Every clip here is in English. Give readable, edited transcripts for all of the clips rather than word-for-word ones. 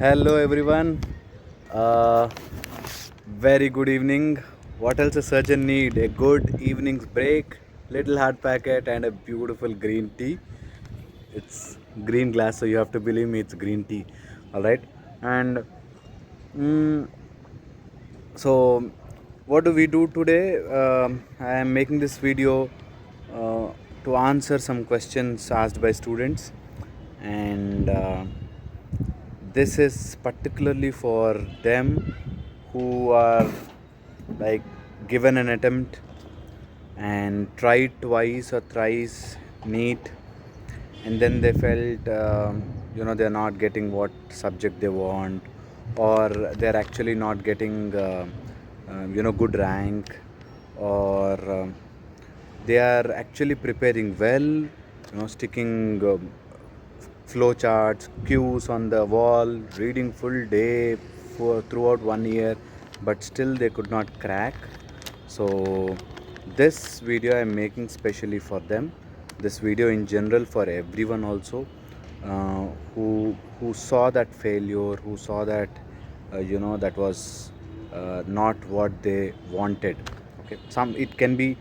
Hello everyone. Uh, Very good evening. What else a surgeon need? A good evening's break, little hot packet, and a beautiful green tea. It's green glass, so you have to believe me. It's green tea. All right. And mm, so, what do we do today? I am making this video to answer some questions asked by students, and this is particularly for them who are like given an attempt and tried twice or thrice neat, and then they felt they're not getting what subject they want, or they're actually not getting good rank, or they are actually preparing well, sticking flow charts, cues on the wall, reading full day for throughout 1 year, but still they could not crack. So this video I'm making specially for them. This video in general for everyone also, who saw that failure, who saw that that was not what they wanted. Okay, some it can be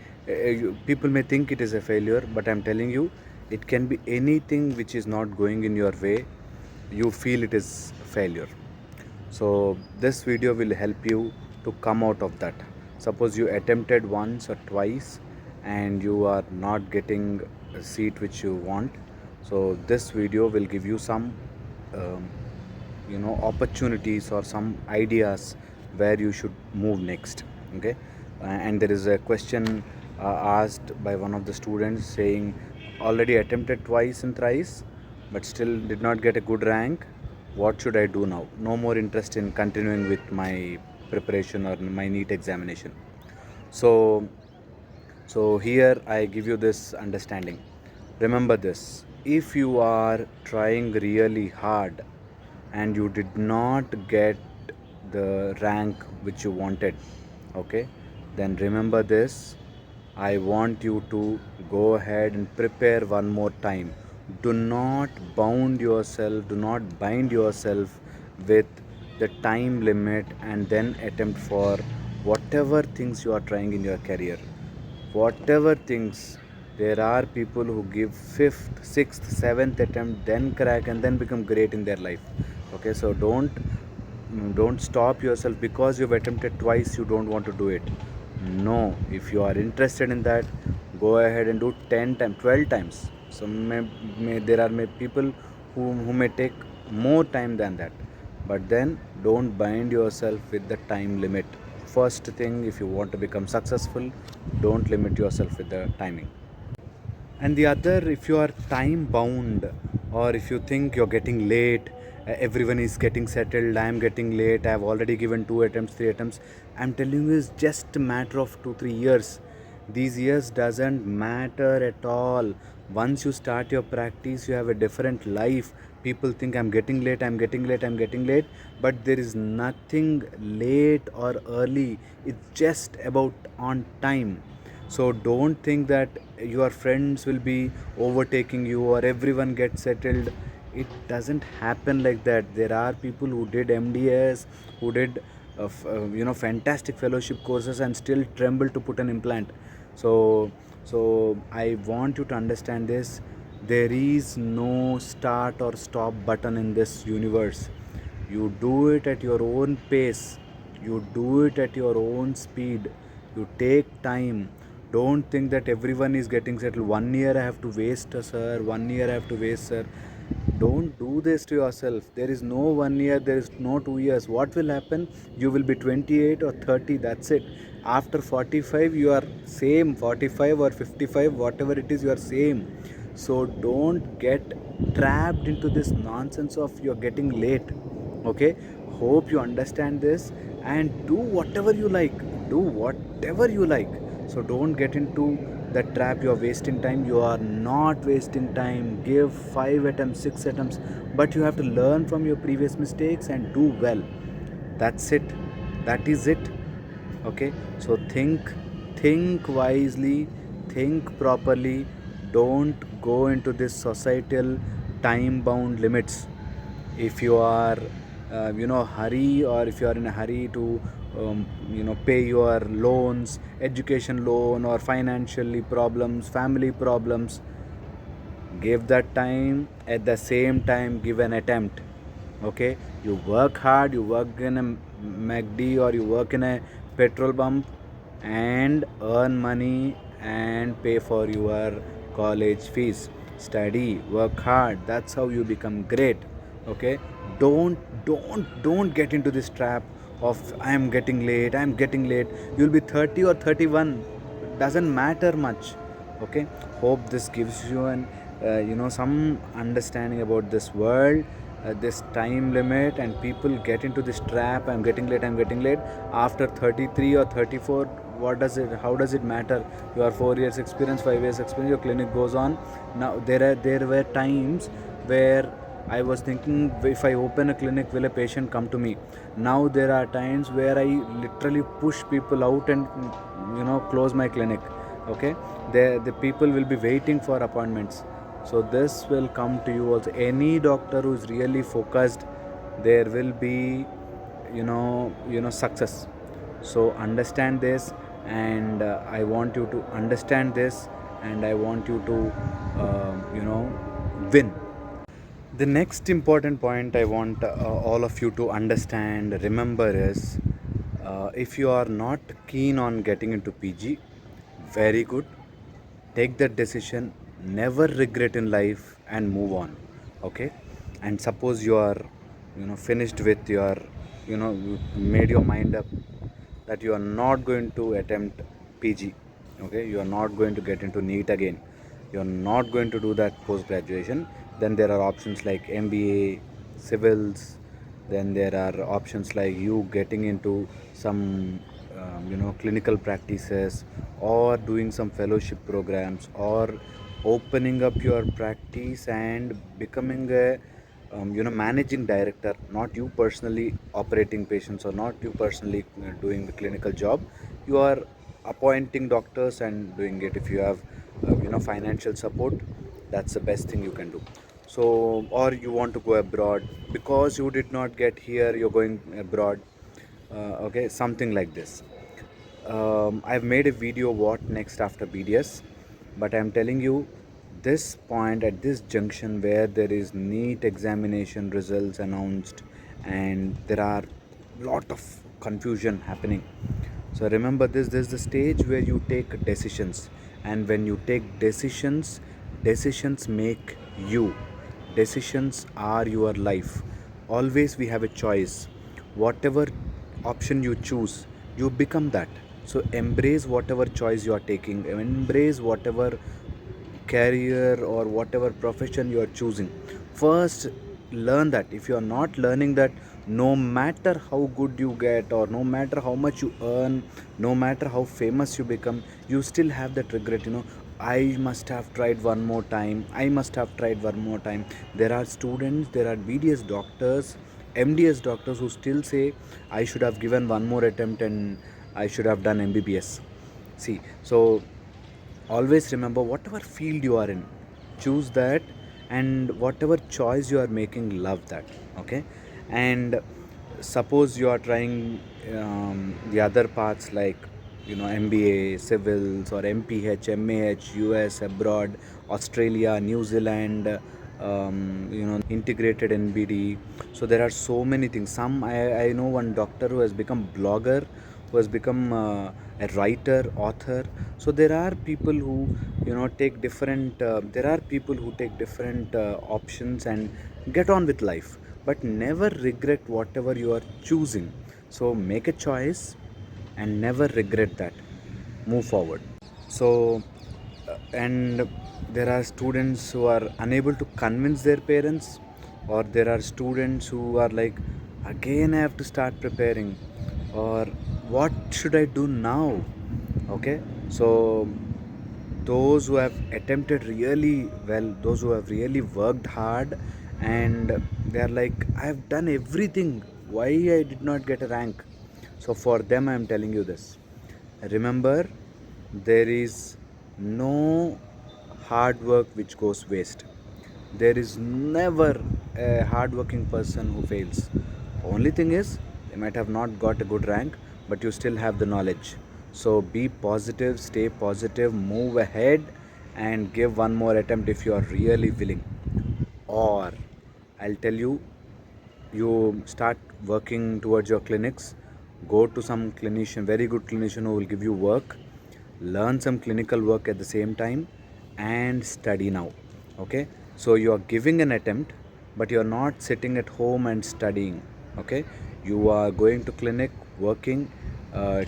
people may think it is a failure, but I'm telling you, it can be anything which is not going in your way. You feel it is failure. So this video will help you to come out of that. Suppose you attempted once or twice and you are not getting a seat which you want. So this video will give you some um, opportunities or some ideas where you should move next. Okay. And there is a question asked by one of the students saying, already attempted twice and thrice but still did not get a good rank. What should I do now? No more interest in continuing with my preparation or my NEET examination. So so here I give you this understanding. Remember this: if you are trying really hard and you did not get the rank which you wanted, okay, then remember this. I want you to go ahead and prepare one more time. Do not do not bind yourself with the time limit and then attempt for whatever things you are trying in your career. Whatever things, there are people who give fifth, sixth, seventh attempt, then crack, and then become great in their life. Okay, so don't stop yourself because you've attempted twice, you don't want to do it. No, if you are interested in that, go ahead and do 10 times, 12 times. So there are people who may take more time than that, but then don't bind yourself with the time limit. First thing, if you want to become successful, don't limit yourself with the timing. And the other, if you are time bound, or if you think you're getting late, everyone is getting settled, I am getting late, I have already given 2 attempts, 3 attempts. I'm telling you, it's just a matter of 2 3 years. These years doesn't matter at all. Once you start your practice, you have a different life. People think I'm getting late, I'm getting late, I'm getting late, but there is nothing late or early. It's just about on time. So don't think that your friends will be overtaking you or everyone gets settled. It doesn't happen like that. There are people who did MDS, who did fantastic fellowship courses and still tremble to put an implant. So so I want you to understand this. There is no start or stop button in this universe. You do it at your own pace, you do it at your own speed, you take time. Don't think that everyone is getting settled. 1 year I have to waste, sir. 1 year I have to waste, sir. Don't do this to yourself. There is no 1 year, there is no 2 years. What will happen? You will be 28 or 30, that's it. After 45, you are same. 45 or 55, whatever it is, you are same. So don't get trapped into this nonsense of you're getting late. Okay, hope you understand this, and do whatever you like. Do whatever you like. So don't get into that trap. You are wasting time. You are not wasting time. Give 5 attempts, 6 attempts, but you have to learn from your previous mistakes and do well. That's it. That is it. Okay, so think wisely, think properly. Don't go into this societal time bound limits. If you are hurry, or if you are in a hurry to pay your loans, education loan, or financially problems, family problems, give that time. At the same time, give an attempt. Okay, you work hard, you work in a McD, or you work in a petrol pump, and earn money and pay for your college fees. Study, work hard, that's how you become great. Okay, don't get into this trap of I am getting late, I am getting late. You'll be 30 or 31, doesn't matter much. Okay, hope this gives you an some understanding about this world, this time limit, and people get into this trap. I'm getting late, I'm getting late. After 33 or 34, what does it, how does it matter? You are 4 years experience, 5 years experience, your clinic goes on. Now there were times where I was thinking, if I open a clinic, will a patient come to me? Now there are times where I literally push people out and close my clinic. Okay, the people will be waiting for appointments. So this will come to you also. Any doctor who is really focused, there will be success. So understand this, and I want you to understand this, and I want you to win. The next important point I want all of you to understand, remember, is if you are not keen on getting into PG, very good. Take that decision, never regret in life, and move on. Okay? And suppose you are, finished with your, you made your mind up that you are not going to attempt PG. Okay? You are not going to get into NEET again. You are not going to do that post graduation. Then there are options like MBA, civils. Then there are options like you getting into some clinical practices, or doing some fellowship programs, or opening up your practice and becoming a managing director. Not you personally operating patients, or not you personally doing the clinical job. You are appointing doctors and doing it. If you have financial support, that's the best thing you can do. So, or you want to go abroad because you did not get here, you're going abroad. Okay, something like this. I've made a video what next after BDS, but I'm telling you, this point at this junction where there is NEET examination results announced, and there are lot of confusion happening. So remember this is the stage where you take decisions, and when you take decisions, decisions make you. Decisions are your life. Always we have a choice. Whatever option you choose, you become that. So embrace whatever choice you are taking, embrace whatever career or whatever profession you are choosing. First, learn that. If you are not learning that, no matter how good you get, or no matter how much you earn, no matter how famous you become, you still have that regret. I must have tried one more time, I must have tried one more time. There are students, there are BDS doctors, MDS doctors who still say, I should have given one more attempt and I should have done MBBS. See, so always remember, whatever field you are in, choose that, and whatever choice you are making, love that. Okay, and suppose you are trying the other paths like MBA, civils, or MPH, MAH, US, abroad, Australia, New Zealand, integrated NBD. So there are so many things. I know one doctor who has become blogger, who has become a writer, author. So there are people who take different there are people who take different options and get on with life, but never regret whatever you are choosing. So make a choice and never regret that. Move forward. So and there are students who are unable to convince their parents, or there are students who are like, again I have to start preparing, or what should I do now? Okay, so those who have attempted really well, those who have really worked hard, and they are like, I have done everything, why I did not get a rank? So for them I am telling you this. Remember, there is no hard work which goes waste. There is never a hardworking person who fails. Only thing is, you might have not got a good rank, but you still have the knowledge. So be positive, stay positive, move ahead, and give one more attempt if you are really willing. Or I'll tell you, you start working towards your clinics, go to some clinician, very good clinician who will give you work, learn some clinical work at the same time, and study now. Okay, so you are giving an attempt, but you are not sitting at home and studying. Okay, you are going to clinic, working,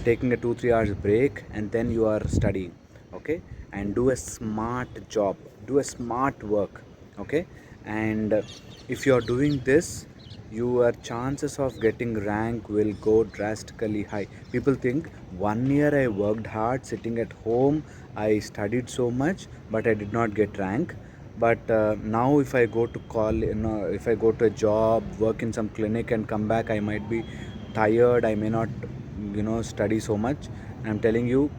taking a 2 3 hours break, and then you are studying. Okay, and do a smart job, do a smart work. Okay, and if you are doing this, your chances of getting rank will go drastically high. People think 1 year I worked hard sitting at home, I studied so much, but I did not get rank. But now if I go to call, if I go to a job, work in some clinic and come back, I might be tired, I may not study so much. I'm telling you,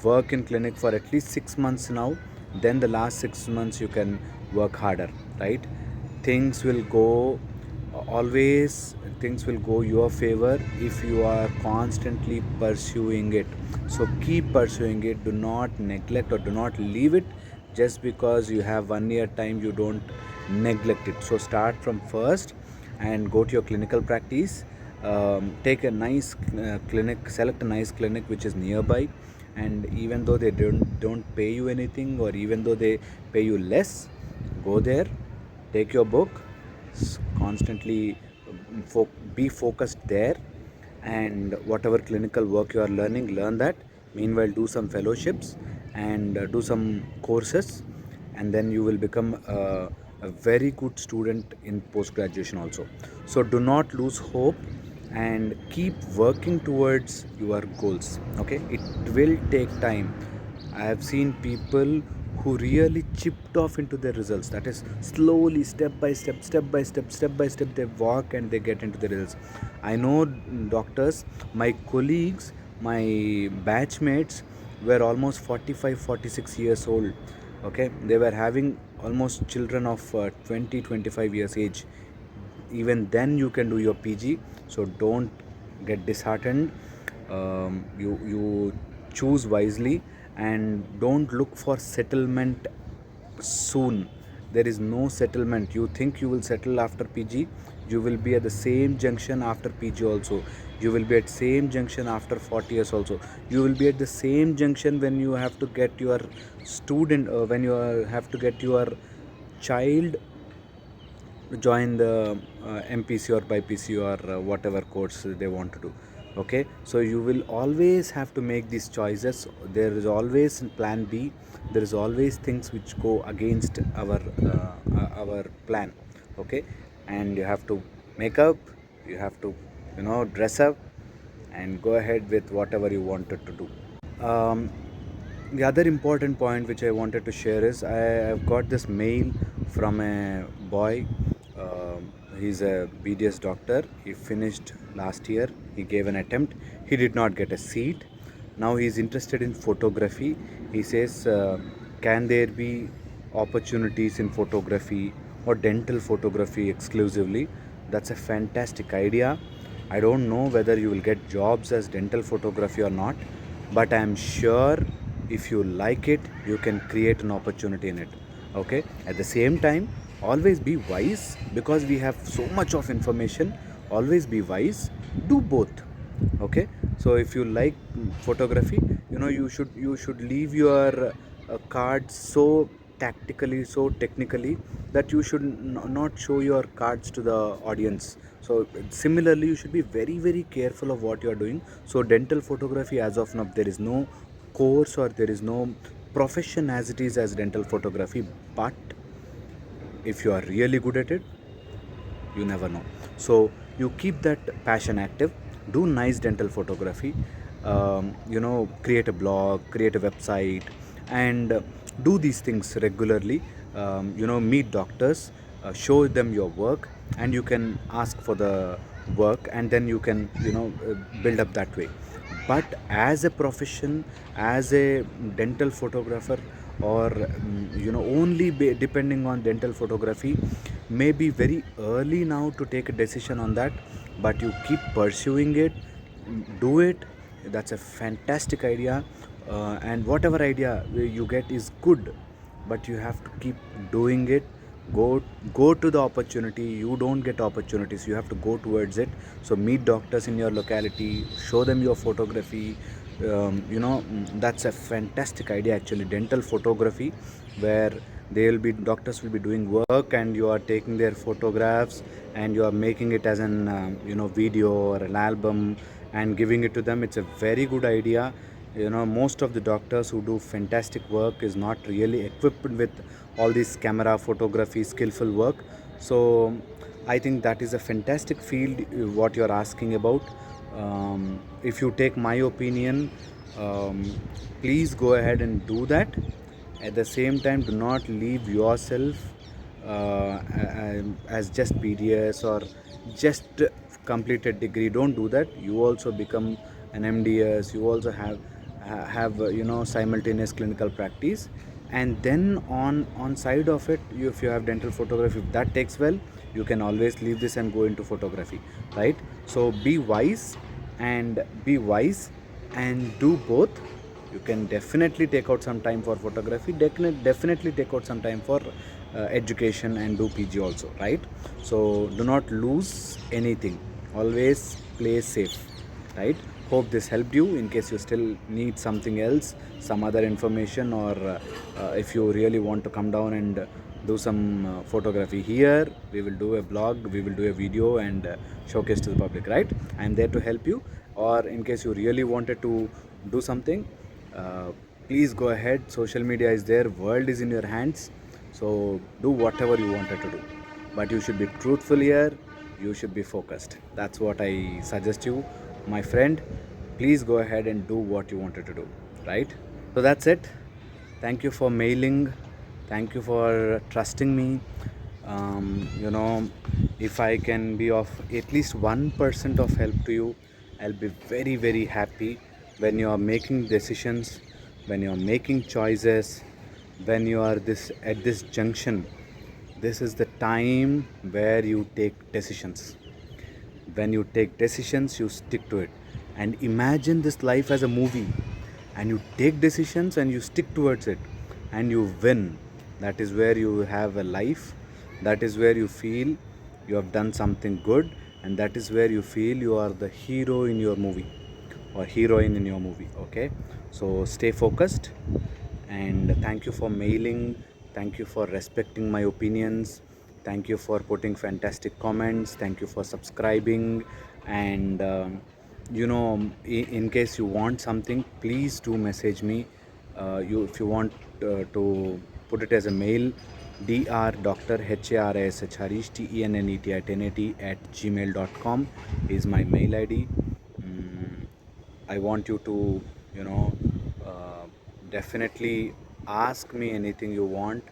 work in clinic for at least 6 months now, then the last 6 months you can work harder, right? Things will go, always things will go your favor if you are constantly pursuing it. So keep pursuing it, do not neglect or do not leave it just because you have 1 year time. You don't neglect it. So start from first and go to your clinical practice. Take a nice clinic, select a nice clinic which is nearby, and even though they don't pay you anything, or even though they pay you less, go there, take your book, constantly be focused there, and whatever clinical work you are learning, learn that. Meanwhile, do some fellowships and do some courses, and then you will become a very good student in post graduation also. So do not lose hope and keep working towards your goals. Okay, it will take time. I have seen people who really chipped off into their results. That is, slowly, step by step, they walk and they get into the results. I know doctors, my colleagues, my batchmates were almost 45, 46 years old. Okay, they were having almost children of 20, 25 years age. Even then you can do your PG. So don't get disheartened. You choose wisely, and don't look for settlement soon. There is no settlement. You think you will settle after PG, you will be at the same junction after PG also. You will be at same junction after 40 years also. You will be at the same junction when you have to get your student, when you have to get your child join the MPC or BPC or whatever course they want to do. Okay, so you will always have to make these choices. There is always plan B. There is always things which go against our plan. Okay, and you have to make up, you have to dress up and go ahead with whatever you wanted to do. The other important point which I wanted to share is, I have got this mail from a boy. He's a BDS doctor. He finished last year. He gave an attempt. He did not get a seat. Now he is interested in photography. He says, can there be opportunities in photography or dental photography exclusively? That's a fantastic idea. I don't know whether you will get jobs as dental photography or not, but I am sure if you like it, you can create an opportunity in it. Okay, at the same time, always be wise, because we have so much of information. Always be wise, do both. Okay, so if you like photography, you should leave your cards so tactically, so technically, that you should not show your cards to the audience. So similarly, you should be very very careful of what you are doing. So dental photography, as of now, there is no course or there is no profession as it is as dental photography, but if you are really good at it, you never know. So you keep that passion active, do nice dental photography, create a blog, create a website, and do these things regularly. Meet doctors, show them your work, and you can ask for the work, and then you can build up that way. But as a profession, as a dental photographer, or only depending on dental photography, may be very early now to take a decision on that, but you keep pursuing it, do it. That's a fantastic idea, and whatever idea you get is good, but you have to keep doing it. Go to the opportunity. You don't get opportunities, you have to go towards it. So meet doctors in your locality, show them your photography. That's a fantastic idea actually, dental photography, where doctors will be doing work and you are taking their photographs and you are making it as an video or an album and giving it to them. It's a very good idea. Most of the doctors who do fantastic work is not really equipped with all this camera photography skillful work. So I think that is a fantastic field, what you're asking about. If you take my opinion, um, please go ahead and do that. At the same time, do not leave yourself as just BDS or just completed degree. Don't do that. You also become an MDS. You also have simultaneous clinical practice, and then on side of it, if you have dental photography, if that takes well, you can always leave this and go into photography, right? So be wise and do both. You can definitely take out some time for photography, definitely take out some time for education and do PG also, right? So do not lose anything, always play safe, right? Hope this helped you. In case you still need something else, some other information, or if you really want to come down and do some photography here, we will do a blog, we will do a video and showcase to the public, right? I am there to help you. Or in case you really wanted to do something, uh, please go ahead. Social media is there, world is in your hands, so do whatever you wanted to do, but you should be truthful here. You should be focused. That's what I suggest you, my friend. Please go ahead and do what you wanted to do, right? So that's it. Thank you for mailing. Thank you for trusting me. If I can be of at least 1% of help to you, I'll be very, very happy. When you are making decisions, when you are making choices, when you are this at this junction, this is the time where you take decisions. When you take decisions, you stick to it. And imagine this life as a movie, and you take decisions and you stick towards it and you win. That is where you have a life. That is where you feel you have done something good, and that is where you feel you are the hero in your movie or heroine in your movie. Okay, so stay focused, and thank you for mailing. Thank you for respecting my opinions. Thank you for putting fantastic comments. Thank you for subscribing. And in case you want something, please do message me. If you want to put it as a mail, dr harish tennet at 1080 @gmail.com is my mail ID. I want you to, you know, uh, definitely ask me anything you want.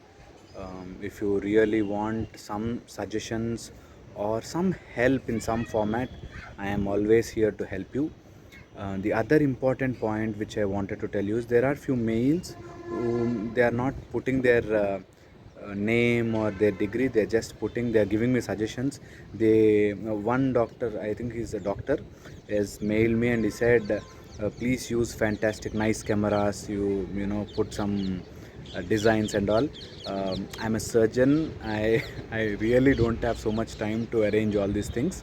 If you really want some suggestions or some help in some format, I am always here to help you. The other important point which I wanted to tell you is there are few males whom they are not putting their name or their degree. They're giving me suggestions. One doctor, I think he's a doctor, has mailed me and he said, please use fantastic nice cameras, put some designs and all. I'm a surgeon. I really don't have so much time to arrange all these things.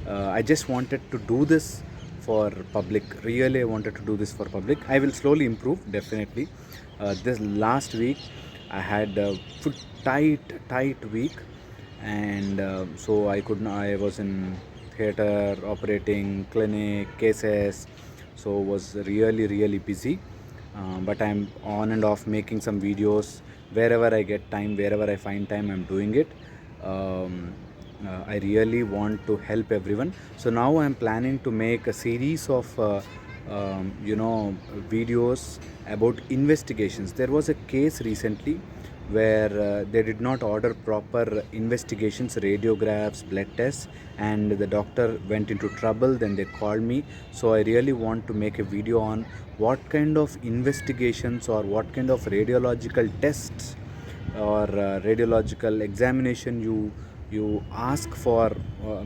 I just wanted to do this for public. Really, I wanted to do this for public. I will slowly improve, definitely. This last week I had a full tight week, and so I was in theater, operating, clinic, cases, so was really busy. But I'm on and off making some videos wherever I get time, wherever I find time, I'm doing it. I really want to help everyone. So now I'm planning to make a series of videos about investigations. There was a case recently where they did not order proper investigations, radiographs, blood tests, and the doctor went into trouble. Then they called me. So I really want to make a video on what kind of investigations or what kind of radiological tests or radiological examination you ask for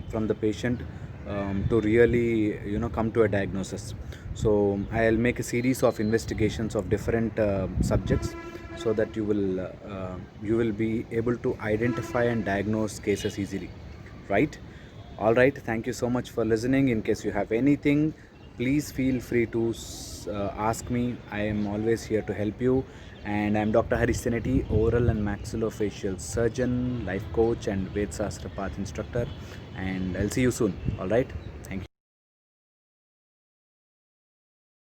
from the patient to really come to a diagnosis. So I'll make a series of investigations of different subjects, so that you will be able to identify and diagnose cases easily, right? All right, thank you so much for listening. In case you have anything, please feel free to ask me. I am always here to help you. And I'm Dr. Harish Seneti, oral and maxillofacial surgeon, life coach, and Ved Sastra Path instructor. And I'll see you soon. All right.